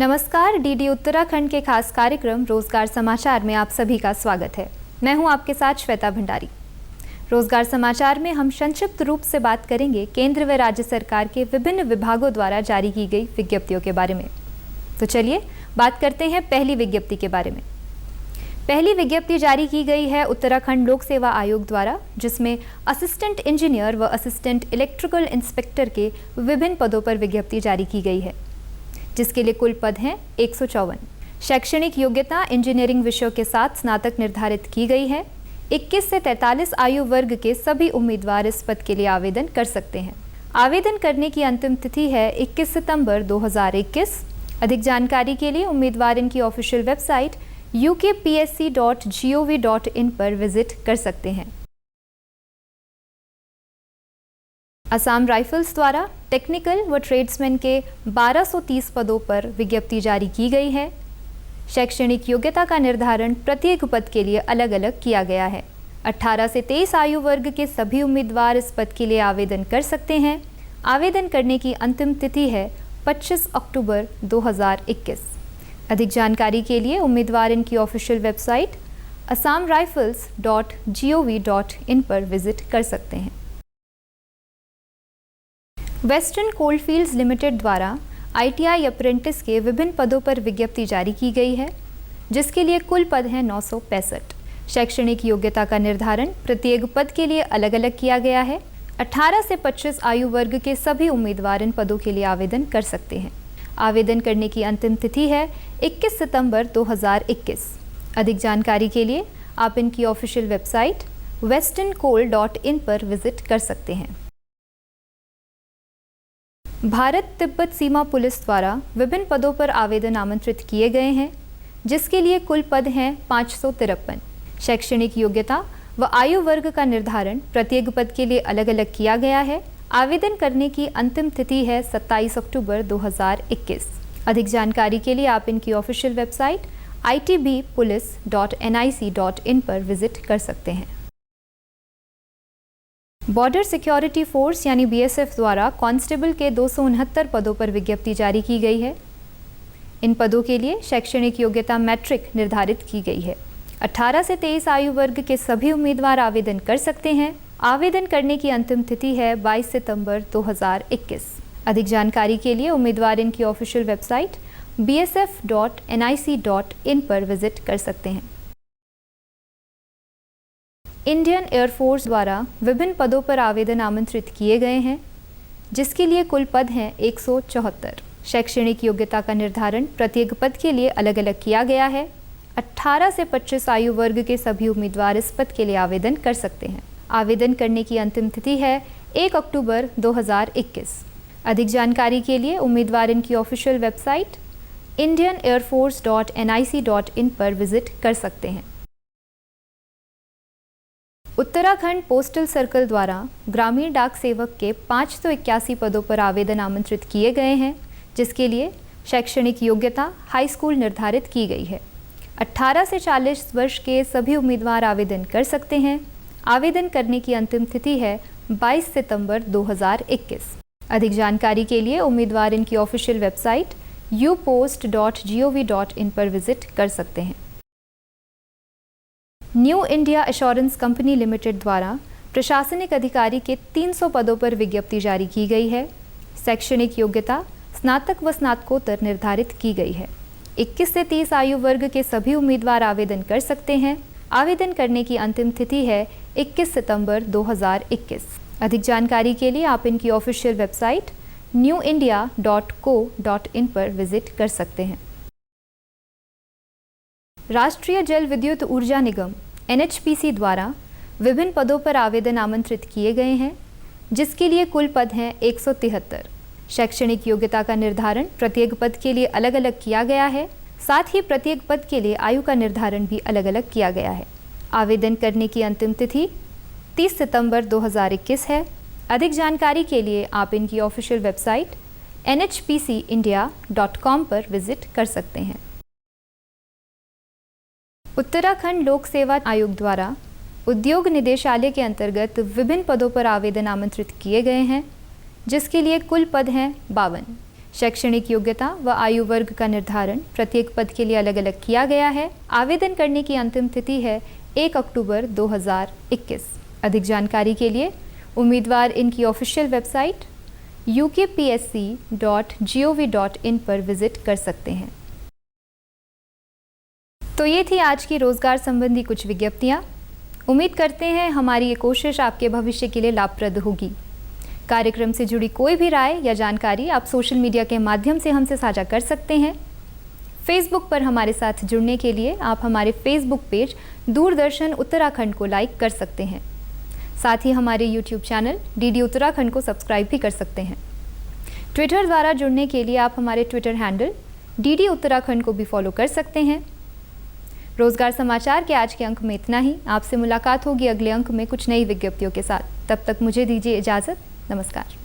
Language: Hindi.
नमस्कार, डीडी उत्तराखंड के खास कार्यक्रम रोजगार समाचार में आप सभी का स्वागत है। मैं हूं आपके साथ श्वेता भंडारी। रोजगार समाचार में हम संक्षिप्त रूप से बात करेंगे केंद्र व राज्य सरकार के विभिन्न विभागों द्वारा जारी की गई विज्ञप्तियों के बारे में। तो चलिए बात करते हैं पहली विज्ञप्ति के बारे में। पहली विज्ञप्ति जारी की गई है उत्तराखंड लोक सेवा आयोग द्वारा, जिसमें असिस्टेंट इंजीनियर व असिस्टेंट इलेक्ट्रिकल इंस्पेक्टर के विभिन्न पदों पर विज्ञप्ति जारी की गई है, जिसके लिए कुल पद हैं 154। शैक्षणिक योग्यता इंजीनियरिंग विषयों के साथ स्नातक निर्धारित की गई है। 21 से 43 आयु वर्ग के सभी उम्मीदवार इस पद के लिए आवेदन कर सकते हैं। आवेदन करने की अंतिम तिथि है 21 सितंबर 2021। अधिक जानकारी के लिए उम्मीदवार इनकी ऑफिशियल वेबसाइट ukpsc.gov.in पर विजिट कर सकते हैं। असम राइफल्स द्वारा टेक्निकल व ट्रेड्समैन के 1230 पदों पर विज्ञप्ति जारी की गई है। शैक्षणिक योग्यता का निर्धारण प्रत्येक पद के लिए अलग अलग किया गया है। 18 से 23 आयु वर्ग के सभी उम्मीदवार इस पद के लिए आवेदन कर सकते हैं। आवेदन करने की अंतिम तिथि है 25 अक्टूबर 2021। अधिक जानकारी के लिए उम्मीदवार इनकी ऑफिशियल वेबसाइट assamrifles.gov.in पर विजिट कर सकते हैं। वेस्टर्न कोलफील्ड्स लिमिटेड द्वारा ITI अप्रेंटिस के विभिन्न पदों पर विज्ञप्ति जारी की गई है, जिसके लिए कुल पद हैं 965। शैक्षणिक योग्यता का निर्धारण प्रत्येक पद के लिए अलग अलग किया गया है। 18 से 25 आयु वर्ग के सभी उम्मीदवार इन पदों के लिए आवेदन कर सकते हैं। आवेदन करने की अंतिम तिथि है 21 सितंबर 2021। अधिक जानकारी के लिए आप इनकी ऑफिशियल वेबसाइट westerncoal.in पर विजिट कर सकते हैं। भारत तिब्बत सीमा पुलिस द्वारा विभिन्न पदों पर आवेदन आमंत्रित किए गए हैं, जिसके लिए कुल पद हैं 553। शैक्षणिक योग्यता व आयु वर्ग का निर्धारण प्रत्येक पद के लिए अलग अलग किया गया है। आवेदन करने की अंतिम तिथि है 27 अक्टूबर 2021। अधिक जानकारी के लिए आप इनकी ऑफिशियल वेबसाइट itbpolice.nic.in पर विजिट कर सकते हैं। बॉर्डर सिक्योरिटी फोर्स यानी BSF द्वारा कांस्टेबल के 269 पदों पर विज्ञप्ति जारी की गई है। इन पदों के लिए शैक्षणिक योग्यता मैट्रिक निर्धारित की गई है। 18 से 23 आयु वर्ग के सभी उम्मीदवार आवेदन कर सकते हैं। आवेदन करने की अंतिम तिथि है 22 सितंबर 2021। अधिक जानकारी के लिए उम्मीदवार इनकी ऑफिशियल वेबसाइट bsf.nic.in पर विजिट कर सकते हैं। इंडियन एयरफोर्स द्वारा विभिन्न पदों पर आवेदन आमंत्रित किए गए हैं, जिसके लिए कुल पद हैं 174। शैक्षणिक योग्यता का निर्धारण प्रत्येक पद के लिए अलग अलग किया गया है। 18 से 25 आयु वर्ग के सभी उम्मीदवार इस पद के लिए आवेदन कर सकते हैं। आवेदन करने की अंतिम तिथि है 1 अक्टूबर 2021। अधिक जानकारी के लिए उम्मीदवार इनकी ऑफिशियल वेबसाइट indianairforce.nic.in पर विजिट कर सकते हैं। उत्तराखंड पोस्टल सर्कल द्वारा ग्रामीण डाक सेवक के 581 पदों पर आवेदन आमंत्रित किए गए हैं, जिसके लिए शैक्षणिक योग्यता हाई स्कूल निर्धारित की गई है। 18 से 40 वर्ष के सभी उम्मीदवार आवेदन कर सकते हैं। आवेदन करने की अंतिम तिथि है 22 सितंबर 2021। अधिक जानकारी के लिए उम्मीदवार इनकी ऑफिशियल वेबसाइट upost.gov.in पर विजिट कर सकते हैं। New India assurance company limited द्वारा प्रशासनिक अधिकारी के 300 पदों पर विज्ञप्ति जारी की गई है। शैक्षणिक योग्यता स्नातक व स्नातकोत्तर निर्धारित की गई है। 21 से 30 आयु वर्ग के सभी उम्मीदवार आवेदन कर सकते हैं। आवेदन करने की अंतिम तिथि है 21 सितंबर 2021। अधिक जानकारी के लिए आप इनकी ऑफिशियल वेबसाइट newindia.co.in पर विजिट कर सकते हैं। राष्ट्रीय जल विद्युत ऊर्जा निगम NHPC द्वारा विभिन्न पदों पर आवेदन आमंत्रित किए गए हैं, जिसके लिए कुल पद हैं 173। शैक्षणिक योग्यता का निर्धारण प्रत्येक पद के लिए अलग अलग किया गया है। साथ ही प्रत्येक पद के लिए आयु का निर्धारण भी अलग अलग किया गया है। आवेदन करने की अंतिम तिथि 30 सितंबर 2021 है। अधिक जानकारी के लिए आप इनकी ऑफिशियल वेबसाइट nhpcindia.com पर विजिट कर सकते हैं। उत्तराखंड लोक सेवा आयोग द्वारा उद्योग निदेशालय के अंतर्गत विभिन्न पदों पर आवेदन आमंत्रित किए गए हैं, जिसके लिए कुल पद हैं 52। शैक्षणिक योग्यता व आयु वर्ग का निर्धारण प्रत्येक पद के लिए अलग अलग किया गया है। आवेदन करने की अंतिम तिथि है 1 अक्टूबर 2021। अधिक जानकारी के लिए उम्मीदवार इनकी ऑफिशियल वेबसाइट ukpsc.gov.in पर विजिट कर सकते हैं। तो ये थी आज की रोजगार संबंधी कुछ विज्ञप्तियां। उम्मीद करते हैं हमारी ये कोशिश आपके भविष्य के लिए लाभप्रद होगी। कार्यक्रम से जुड़ी कोई भी राय या जानकारी आप सोशल मीडिया के माध्यम से हमसे साझा कर सकते हैं। फेसबुक पर हमारे साथ जुड़ने के लिए आप हमारे फेसबुक पेज दूरदर्शन उत्तराखंड को लाइक कर सकते हैं। साथ ही हमारे यूट्यूब चैनल डीडी उत्तराखंड को सब्सक्राइब भी कर सकते हैं। ट्विटर द्वारा जुड़ने के लिए आप हमारे ट्विटर हैंडल डीडी उत्तराखंड को भी फॉलो कर सकते हैं। रोजगार समाचार के आज के अंक में इतना ही। आपसे मुलाकात होगी अगले अंक में कुछ नई विज्ञप्तियों के साथ। तब तक मुझे दीजिए इजाज़त। नमस्कार।